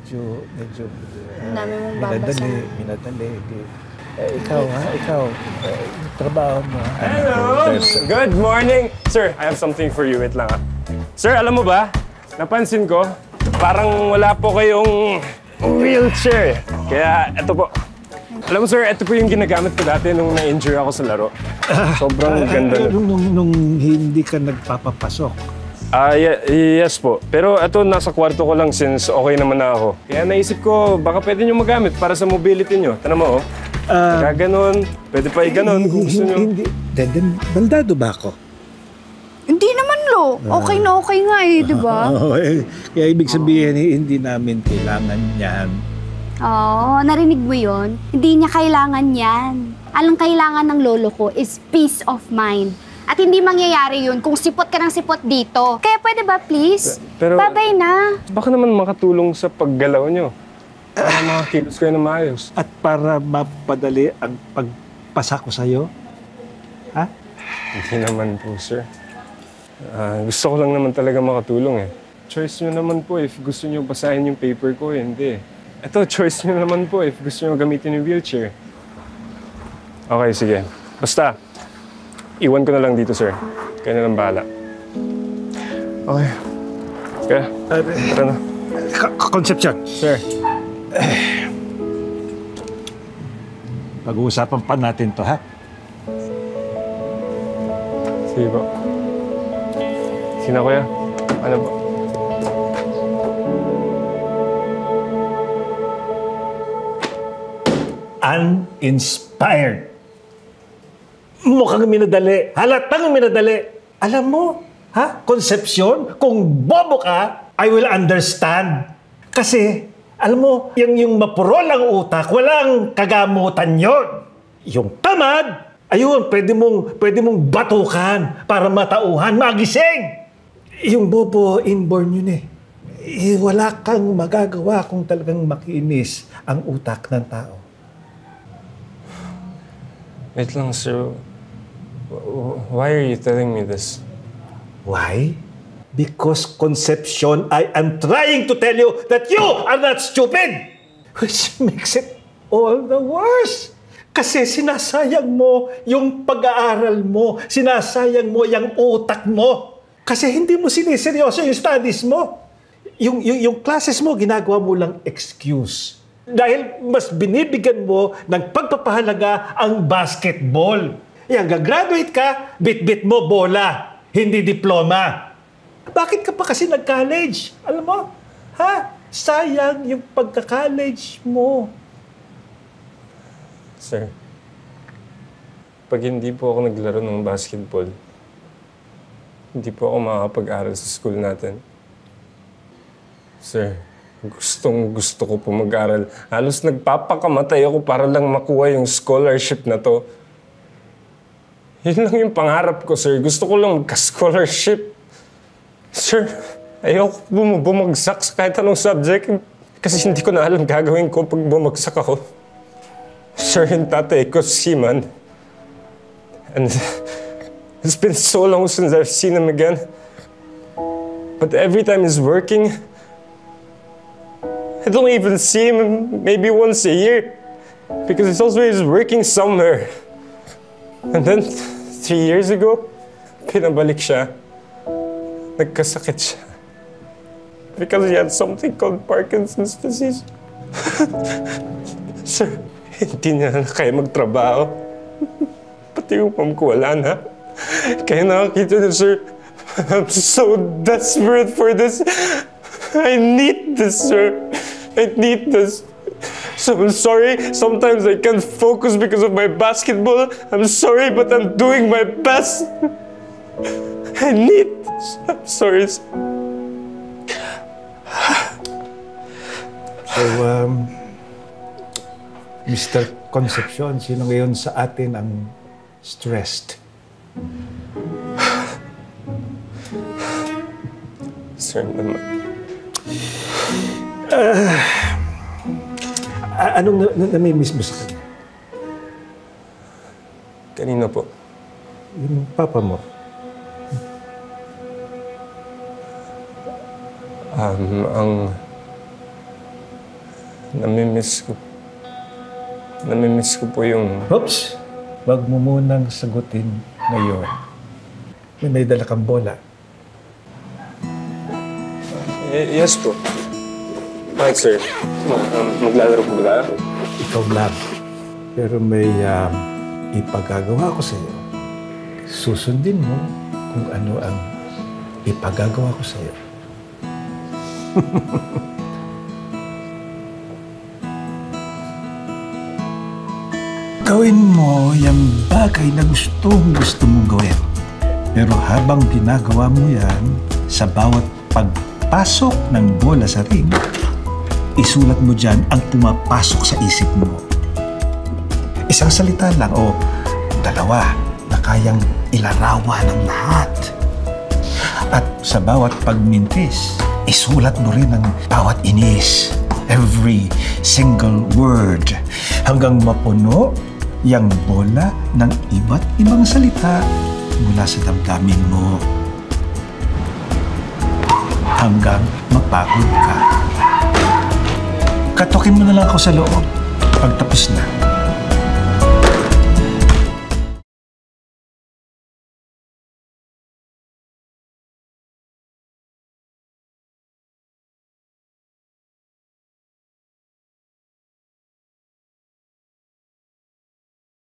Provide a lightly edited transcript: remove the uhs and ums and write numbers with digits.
medyo Ang dami mong babasa. minadali. Ikaw, trabaho mo. Hello! Good morning! Sir, I have something for you. Wait lang, ha? Sir, alam mo ba? Napansin ko, parang wala po kayong wheelchair. Kaya, eto po. Alam mo, sir, ito po yung ginagamit ko dati nung na-injure ako sa laro. Sobrang ganda. Nung hindi ka nagpapapasok. Yes po. Pero ito, nasa kwarto ko lang since okay naman na ako. Kaya naisip ko, baka pwede nyo magamit para sa mobility nyo. Tana mo, oh. Ganon. Pwede pa i-ganon kung gusto nyo. Hindi. Baldado ba ako? Hindi naman, Lo. Okay na okay nga eh, di ba? Kaya ibig sabihin, hindi namin kailangan yan. Oo, narinig mo yon? Hindi niya kailangan yan. Ang kailangan ng lolo ko is peace of mind. At hindi mangyayari yun kung sipot ka ng sipot dito. Kaya pwede ba, please? Pero, babay na. Baka naman makatulong sa paggalaw nyo. Para makakilos kayo na maayos. At para mapadali ang pagpasa ko sa'yo? Ha? Hindi naman po, sir. Gusto ko lang naman talaga makatulong eh. Choice nyo naman po if gusto nyo basahin yung paper ko, hindi. Ito, choice nyo naman po if gusto nyo gamitin yung wheelchair. Okay, sige. Basta, iwan ko na lang dito, sir. Kaya na lang bahala. Okay. Kaya, tara na. Concepcion. Sir. Pag-uusapan pa natin to, ha? Sige po. Sina, kuya? Ano po? Uninspired. Mukhang minadali. Halatang minadali. Alam mo, ha? Concepcion, kung bobo ka, I will understand. Kasi, alam mo, yung mapurol ang utak, walang kagamutan yon. Yung tamad, ayun, pwede mong batukan para matauhan, magising. Yung bobo, inborn yun eh. Wala kang magagawa kung talagang makinis ang utak ng tao. Wait lang, sir. Why are you telling me this? Why? Because, Concepcion, I am trying to tell you that you are not stupid! Which makes it all the worse. Kasi sinasayang mo yung pag-aaral mo, sinasayang mo yung utak mo. Kasi hindi mo siniseryoso yung studies mo. Yung classes mo, ginagawa mo lang excuse. Dahil mas binibigyan mo ng pagpapahalaga ang basketball. Yan, gagraduate ka, bit-bit mo bola, hindi diploma. Bakit ka pa kasi nag-college? Alam mo, ha? Sayang yung pagka-college mo. Sir, pag hindi po ako naglaro ng basketball, hindi po ako makakapag-aral sa school natin. Sir, gusto ko po mag-aral. Halos nagpapakamatay ako para lang makuha yung scholarship na to. Yun lang yung pangarap ko, sir. Gusto ko lang magka-scholarship. Sir, ayoko bumagsak sa kahit anong subject kasi hindi ko na alam gagawin ko pag bumagsak ako. Sir, yung tatay ko, seaman. And it's been so long since I've seen him again. But every time he's working, I don't even see him maybe once a year because he's always working somewhere. And then, 3 years ago, pinabalik siya. Nagkasakit siya. Because he had something called Parkinson's disease. Sir, hindi niya na kaya magtrabaho. Pati yung mom ko wala na. Kaya nakakita niyo, sir, I'm so desperate for this. I need this, sir. I need this. So I'm sorry, sometimes I can't focus because of my basketball. I'm sorry, but I'm doing my best. I need this. I'm sorry, sir. So, Mr. Concepcion, sino ngayon sa atin ang stressed? Sir naman. Anong namimiss mo sa kanya? Kanina po. Yung papa mo? Namimiss ko. Namimiss ko po yung... Oops! Wag mo munang sagutin ngayon. May dala kang bola. Yes po. Bakit, sir? Maglalaro po ba? Ikaw lang. Pero may ipagagawa ko sa iyo. Susundin mo kung ano ang ipagagawa ko sa iyo. Gawin mo yung bagay na gusto mong gawin. Pero habang ginagawa mo yan, sa bawat pagpasok ng bola sa ring, isulat mo dyan ang pumapasok sa isip mo. Isang salita lang o dalawa na kayang ilarawan ng lahat. At sa bawat pagmintis, isulat mo rin ang bawat inis. Every single word. Hanggang mapuno yang bola ng iba't ibang salita mula sa damdamin mo. Hanggang mapagod ka. Katokin mo na lang ako sa loob. Pagtapos na,